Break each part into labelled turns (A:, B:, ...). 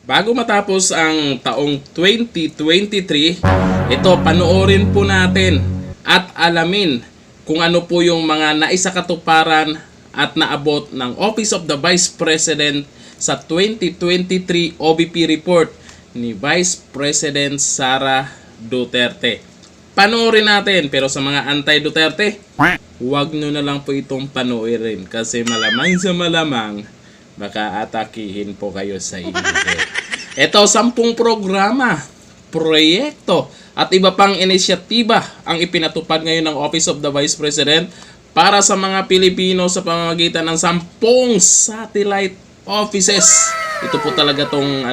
A: Bago matapos ang taong 2023, ito panoorin po natin at alamin kung ano po yung mga naisakatuparan at naabot ng Office of the Vice President sa 2023 OVP report ni Vice President Sara Duterte. Panoorin natin, pero sa mga anti-Duterte, huwag nyo na lang po itong panoorin kasi malamang sa malamang baka atakihin po kayo sa inyo. Ito, 10 programa, proyekto at iba pang inisyatiba ang ipinatupad ngayon ng Office of the Vice President para sa mga Pilipino sa pamamagitan ng 10 satellite offices. Ito po talaga tong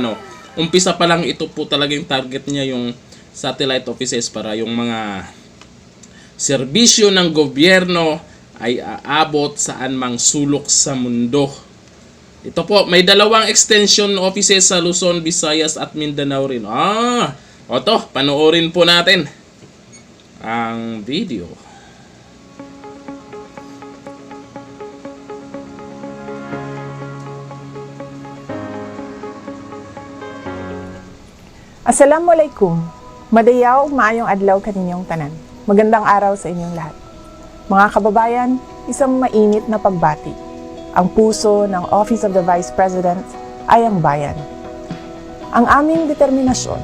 A: umpisa pa lang, ito po talaga yung target niya, yung satellite offices, para yung mga serbisyo ng gobyerno ay aabot saan mang sulok sa mundo. Ito po, may 2 extension offices sa Luzon, Visayas at Mindanao rin. Oto, panoorin po natin ang video.
B: Assalamualaikum. Madayaw, maayong adlaw kaninyong tanan. Magandang araw sa inyong lahat. Mga kababayan, isang mainit na pagbati. Ang puso ng Office of the Vice President ay ang bayan. Ang aming determinasyon,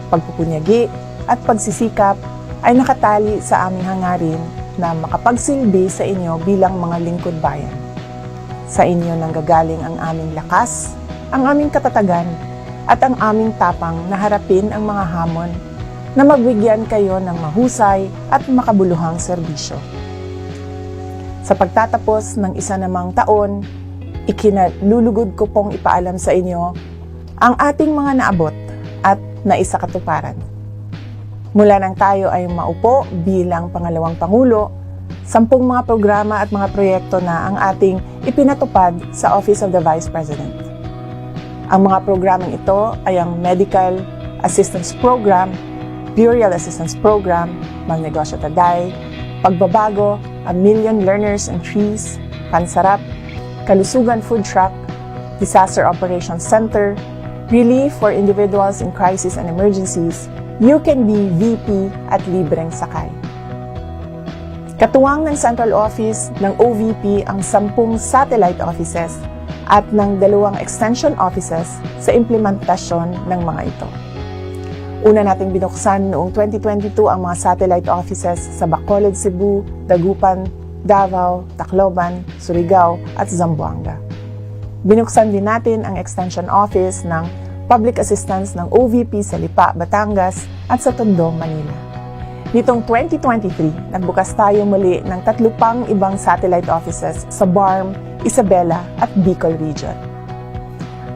B: pagpupunyagi at pagsisikap ay nakatali sa aming hangarin na makapagsilbi sa inyo bilang mga lingkod bayan. Sa inyo nanggagaling ang aming lakas, ang aming katatagan, at ang aming tapang na harapin ang mga hamon na magbigyan kayo ng mahusay at makabuluhang serbisyo. Sa pagtatapos ng isa namang taon, ikinalulugod ko pong ipaalam sa inyo ang ating mga naabot at naisakatuparan. Mula nang tayo ay maupo bilang pangalawang Pangulo, 10 mga programa at mga proyekto na ang ating ipinatupad sa Office of the Vice President. Ang mga programang ito ay ang Medical Assistance Program, Burial Assistance Program, Magnegosyo Taday, Pagbabago, A Million Learners and Trees, Pansarap, Kalusugan Food Truck, Disaster Operations Center, Relief for Individuals in Crisis and Emergencies, You Can Be VP at Libreng Sakay. Katuwang ng Central Office ng OVP ang 10 satellite offices at ng 2 extension offices sa implementasyon ng mga ito. Una nating binuksan noong 2022 ang mga satellite offices sa Bacolod, Cebu, Dagupan, Davao, Tacloban, Surigao at Zamboanga. Binuksan din natin ang extension office ng Public Assistance ng OVP sa Lipa, Batangas at sa Tondo, Manila. Nitong 2023, nagbukas tayo muli ng 3 pang ibang satellite offices sa BARM, Isabela at Bicol Region.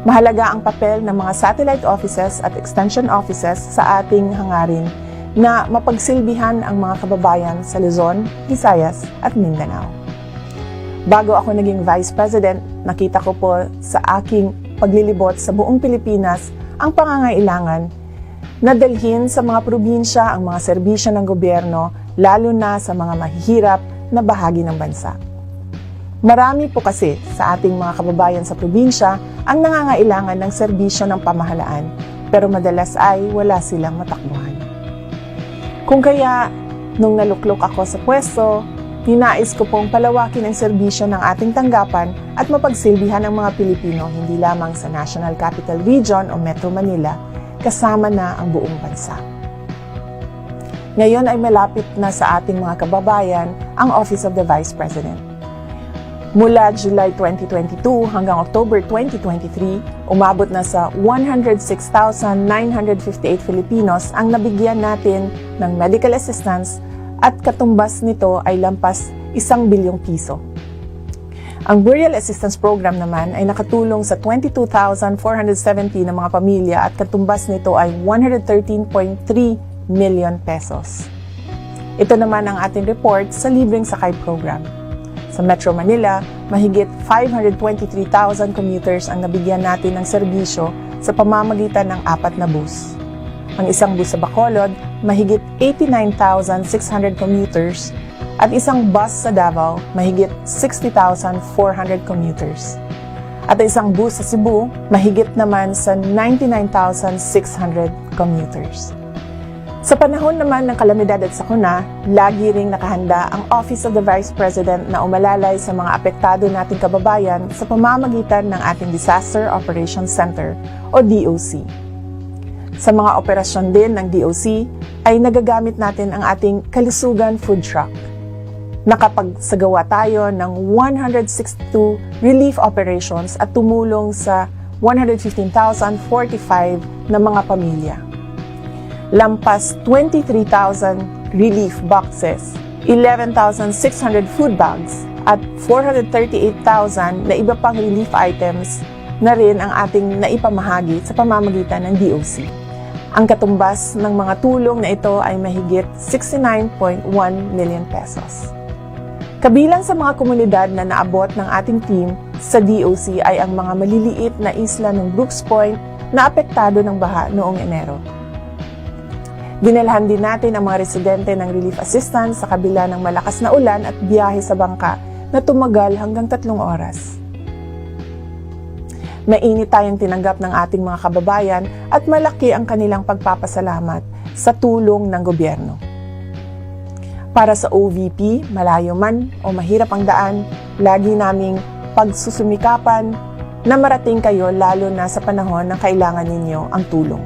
B: Mahalaga ang papel ng mga satellite offices at extension offices sa ating hangarin na mapagsilbihan ang mga kababayan sa Luzon, Visayas at Mindanao. Bago ako naging Vice President, nakita ko po sa aking paglilibot sa buong Pilipinas ang pangangailangan na dalhin sa mga probinsya ang mga serbisyo ng gobyerno, lalo na sa mga mahihirap na bahagi ng bansa. Marami po kasi sa ating mga kababayan sa probinsya ang nangangailangan ng serbisyo ng pamahalaan, pero madalas ay wala silang matakbuhan. Kung kaya, nung naluklok ako sa pwesto, ninais ko pong palawakin ang serbisyo ng ating tanggapan at mapagsilbihan ang mga Pilipino hindi lamang sa National Capital Region o Metro Manila, kasama na ang buong bansa. Ngayon ay malapit na sa ating mga kababayan ang Office of the Vice President. Mula July 2022 hanggang October 2023, umabot na sa 106,958 Filipinos ang nabigyan natin ng medical assistance at katumbas nito ay lampas 1 bilyong piso. Ang Burial Assistance Program naman ay nakatulong sa 22,470 na mga pamilya at katumbas nito ay 113.3 million pesos. Ito naman ang ating report sa Libreng Sakay Program. Sa Metro Manila, mahigit 523,000 commuters ang nabigyan natin ng serbisyo sa pamamagitan ng 4 na bus. Ang isang bus sa Bacolod, mahigit 89,600 commuters at isang bus sa Davao, mahigit 60,400 commuters. At isang bus sa Cebu, mahigit naman sa 99,600 commuters. Sa panahon naman ng kalamidad at sakuna, lagi ring nakahanda ang Office of the Vice President na umalalay sa mga apektado nating kababayan sa pamamagitan ng ating Disaster Operations Center o DOC. Sa mga operasyon din ng DOC ay nagagamit natin ang ating kalusugan food truck. Nakapagsagawa tayo ng 162 relief operations at tumulong sa 115,045 na mga pamilya. Lampas 23,000 relief boxes, 11,600 food bags, at 438,000 na iba pang relief items na rin ang ating naipamahagi sa pamamagitan ng DOC. Ang katumbas ng mga tulong na ito ay mahigit 69.1 million pesos. Kabilang sa mga komunidad na naabot ng ating team sa DOC ay ang mga maliliit na isla ng Brooks Point na apektado ng baha noong Enero. Dinalhan din natin ang mga residente ng relief assistance sa kabila ng malakas na ulan at biyahe sa bangka na tumagal hanggang 3 oras. Mainit tayong tinanggap ng ating mga kababayan at malaki ang kanilang pagpapasalamat sa tulong ng gobyerno. Para sa OVP, malayo man o mahirap ang daan, lagi naming pagsusumikapan na marating kayo lalo na sa panahon ng kailangan ninyo ang tulong.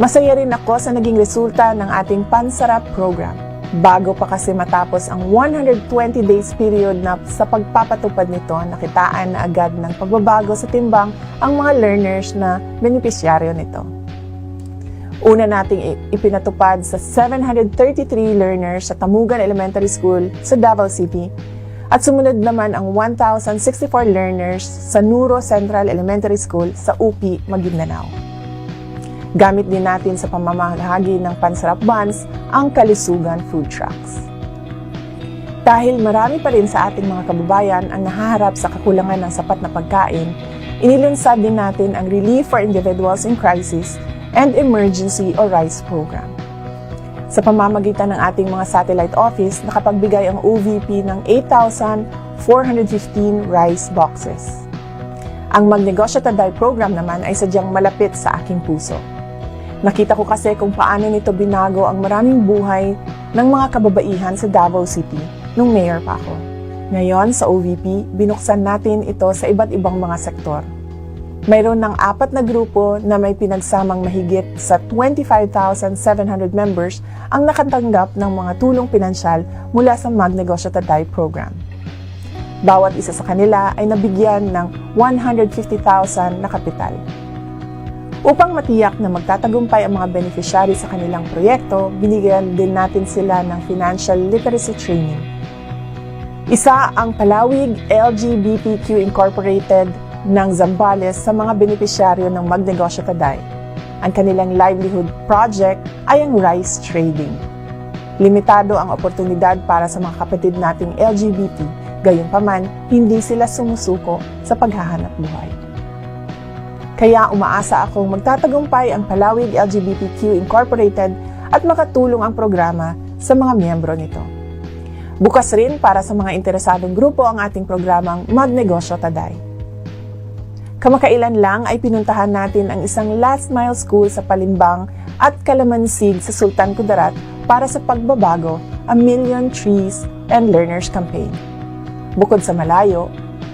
B: Masaya rin ako sa naging resulta ng ating Pansarap program. Bago pa kasi matapos ang 120 days period na sa pagpapatupad nito, nakitaan na agad ng pagbabago sa timbang ang mga learners na benepisyaryo nito. Una nating ipinatupad sa 733 learners sa Tamugan Elementary School sa Davao City at sumunod naman ang 1,064 learners sa Nuro Central Elementary School sa UP, Maguindanao. Gamit din natin sa pamamahagi ng Pansarap Buns ang kalusugan food trucks. Dahil marami pa rin sa ating mga kababayan ang nahaharap sa kakulangan ng sapat na pagkain, inilunsad din natin ang Relief for Individuals in Crisis and Emergency o RICE program. Sa pamamagitan ng ating mga satellite office, nakapagbigay ang OVP ng 8,415 rice boxes. Ang Magnegosyo Taday program naman ay sadyang malapit sa aking puso. Nakita ko kasi kung paano nito binago ang maraming buhay ng mga kababaihan sa Davao City nung mayor pa ako. Ngayon sa OVP, binuksan natin ito sa iba't ibang mga sektor. Mayroon ng 4 na grupo na may pinagsamang mahigit sa 25,700 members ang nakatanggap ng mga tulong pinansyal mula sa Magnegosyo Taday program. Bawat isa sa kanila ay nabigyan ng 150,000 na kapital. Upang matiyak na magtatagumpay ang mga beneficiary sa kanilang proyekto, binigyan din natin sila ng financial literacy training. Isa ang Palawig LGBTQ Incorporated ng Zambales sa mga beneficiaryo ng Magnegosyo Taday. Ang kanilang livelihood project ay ang rice trading. Limitado ang oportunidad para sa mga kapatid nating LGBT, gayunpaman hindi sila sumusuko sa paghahanap buhay. Kaya umaasa akong magtatagumpay ang Palawig LGBTQ Incorporated at makatulong ang programa sa mga miyembro nito. Bukas rin para sa mga interesadong grupo ang ating programang Magnegosyo Taday. Kamakailan lang ay pinuntahan natin ang isang last mile school sa Palimbang at Kalamansig sa Sultan Kudarat para sa pagbabago, A Million Trees and Learners Campaign. Bukod sa malayo,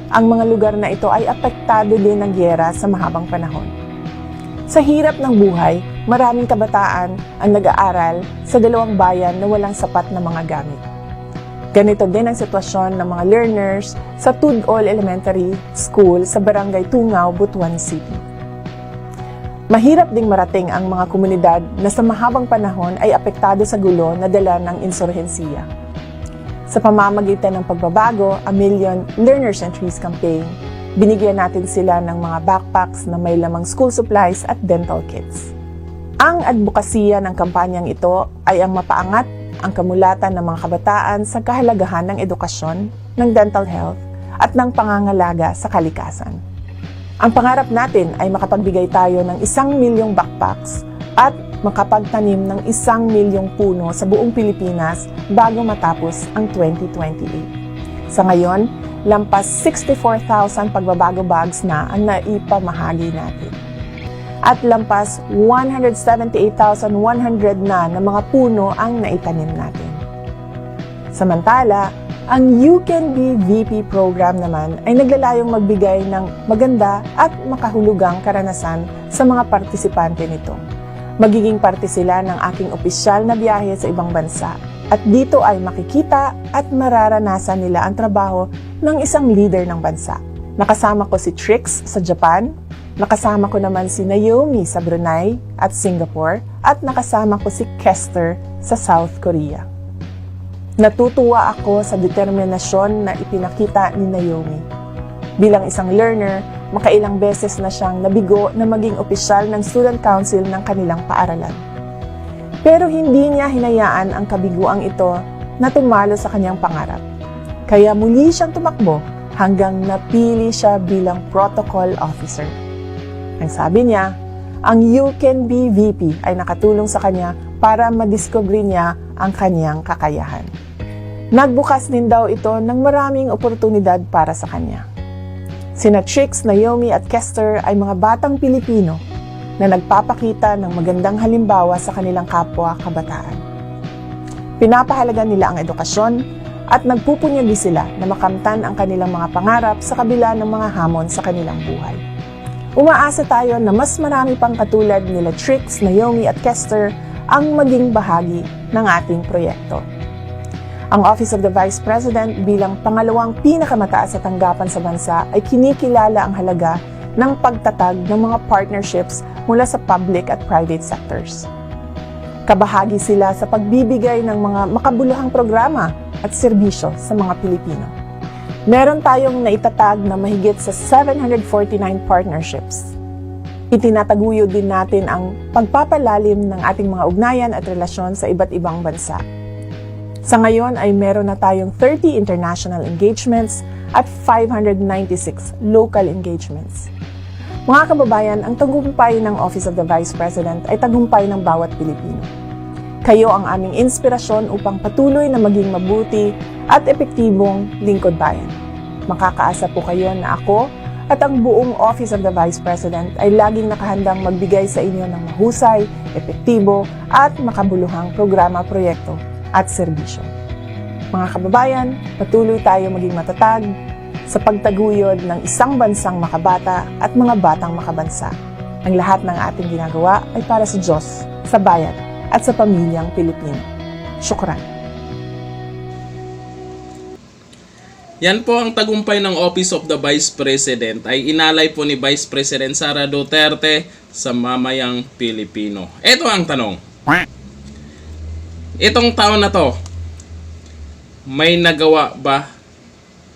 B: ang mga lugar na ito ay apektado din ng gyera sa mahabang panahon. Sa hirap ng buhay, maraming kabataan ang nag-aaral sa dalawang bayan na walang sapat na mga gamit. Ganito din ang sitwasyon ng mga learners sa Tudol Elementary School sa Barangay Tungaw, Butuan City. Mahirap ding marating ang mga komunidad na sa mahabang panahon ay apektado sa gulo na dala ng insurhensiya. Sa pamamagitan ng pagbabago, A Million Learners and Trees Campaign, binigyan natin sila ng mga backpacks na may lamang school supplies at dental kits. Ang advokasya ng kampanyang ito ay ang mapaangat ang kamulatan ng mga kabataan sa kahalagahan ng edukasyon, ng dental health, at ng pangangalaga sa kalikasan. Ang pangarap natin ay makapagbigay tayo ng 1 milyong backpacks at makapagtanim ng 1 milyong puno sa buong Pilipinas bago matapos ang 2028. Sa ngayon, lampas 64,000 pagbabago bags na ang naipamahagi natin. At lampas 178,100 na mga puno ang naitanim natin. Samantala, ang You Can Be VP program naman ay naglalayong magbigay ng maganda at makahulugang karanasan sa mga partisipante nito. Magiging parte sila ng aking opisyal na biyahe sa ibang bansa at dito ay makikita at mararanasan nila ang trabaho ng isang leader ng bansa. Nakasama ko si Trix sa Japan, nakasama ko naman si Naomi sa Brunei at Singapore at nakasama ko si Kester sa South Korea. Natutuwa ako sa determinasyon na ipinakita ni Naomi. Bilang isang learner, makailang beses na siyang nabigo na maging opisyal ng Student Council ng kanilang paaralan. Pero hindi niya hinayaan ang kabiguang ito na tumalo sa kanyang pangarap. Kaya muli siyang tumakbo hanggang napili siya bilang protocol officer. Ang sabi niya, ang You Can Be VP ay nakatulong sa kanya para madiscover niya ang kanyang kakayahan. Nagbukas din daw ito ng maraming oportunidad para sa kanya. Sina Trix, Naomi at Kester ay mga batang Pilipino na nagpapakita ng magandang halimbawa sa kanilang kapwa kabataan. Pinapahalaga nila ang edukasyon at nagpupunyagi sila na makamtan ang kanilang mga pangarap sa kabila ng mga hamon sa kanilang buhay. Umaasa tayo na mas marami pang katulad nila Trix, Naomi at Kester ang maging bahagi ng ating proyekto. Ang Office of the Vice President bilang pangalawang pinakamataas sa tanggapan sa bansa ay kinikilala ang halaga ng pagtatag ng mga partnerships mula sa public at private sectors. Kabahagi sila sa pagbibigay ng mga makabuluhang programa at serbisyo sa mga Pilipino. Meron tayong naitatag na mahigit sa 749 partnerships. Itinataguyod din natin ang pagpapalalim ng ating mga ugnayan at relasyon sa iba't ibang bansa. Sa ngayon ay meron na tayong 30 international engagements at 596 local engagements. Mga kababayan, ang tagumpay ng Office of the Vice President ay tagumpay ng bawat Pilipino. Kayo ang aming inspirasyon upang patuloy na maging mabuti at epektibong lingkod bayan. Makakaasa po kayo na ako at ang buong Office of the Vice President ay laging nakahandang magbigay sa inyo ng mahusay, epektibo at makabuluhang programa, proyekto at serbisyo. Mga kababayan, patuloy tayo maging matatag sa pagtaguyod ng isang bansang makabata at mga batang makabansa. Ang lahat ng ating ginagawa ay para sa Diyos, sa bayan at sa pamilyang Pilipino. Syukran.
A: Yan po ang tagumpay ng Office of the Vice President ay inalay po ni Vice President Sara Duterte sa mamayang Pilipino. Ito ang tanong. Itong taon na to, may nagawa ba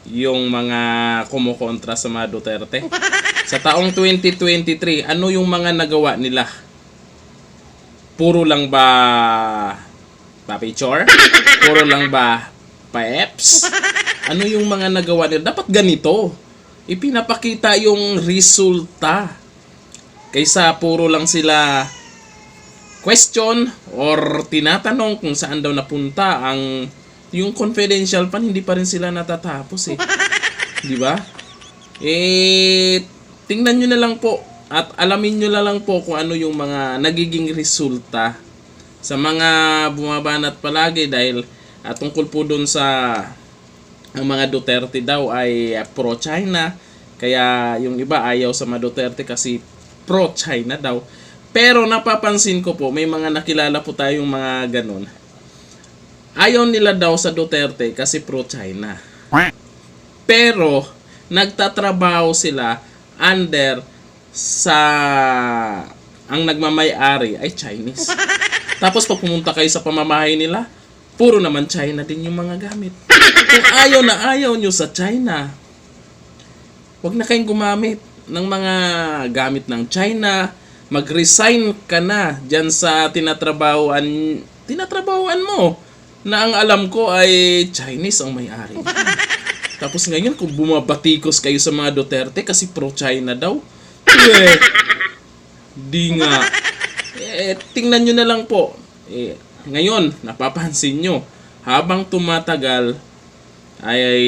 A: yung mga kumukontra sa mga Duterte? Sa taong 2023, ano yung mga nagawa nila? Puro lang ba pa-picture? Puro lang ba pa-eps? Ano yung mga nagawa nila? Dapat ganito. Ipinapakita yung resulta. Kaysa puro lang sila question or tinatanong kung saan daw napunta ang yung confidential pan, hindi pa rin sila natatapos eh. Di ba? Tingnan nyo na lang po at alamin nyo na lang po kung ano yung mga nagiging resulta sa mga bumabanat palagi dahil tungkol po dun sa ang mga Duterte daw ay pro-China. Kaya yung iba ayaw sa mga Duterte kasi pro-China daw. Pero napapansin ko po, may mga nakilala po tayong mga ganun. Ayaw nila daw sa Duterte kasi pro-China. Pero nagtatrabaho sila under sa ang nagmamay-ari ay Chinese. Tapos pag pumunta kayo sa pamamahay nila, puro naman China din yung mga gamit. Kung ayaw na ayaw nyo sa China, wag na kayong gumamit ng mga gamit ng China. Mag-resign ka na dyan sa tinatrabahoan mo na ang alam ko ay Chinese ang may-ari. Tapos ngayon kung bumabatikos kayo sa mga Duterte kasi pro-China daw, di nga. Tingnan nyo na lang po. Ngayon, napapansin nyo, habang tumatagal ay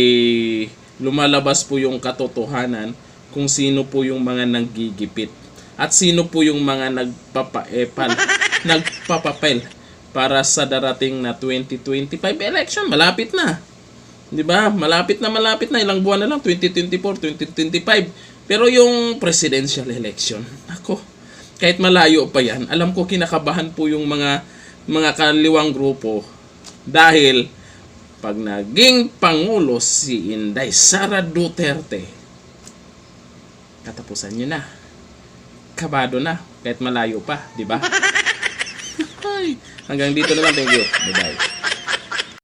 A: lumalabas po yung katotohanan kung sino po yung mga nanggigipit at sino po yung mga nagpapapel para sa darating na 2025 election. Malapit na. 'Di ba? Malapit na ilang buwan na lang, 2024, 2025. Pero yung presidential election, ako, kahit malayo pa 'yan, alam ko kinakabahan po yung mga kaliwang grupo dahil pag naging pangulo si Inday Sara Duterte, katapusan niyo na. Kabado na kahit malayo pa, 'di ba? Hanggang dito na lang. Thank you. Bye-bye.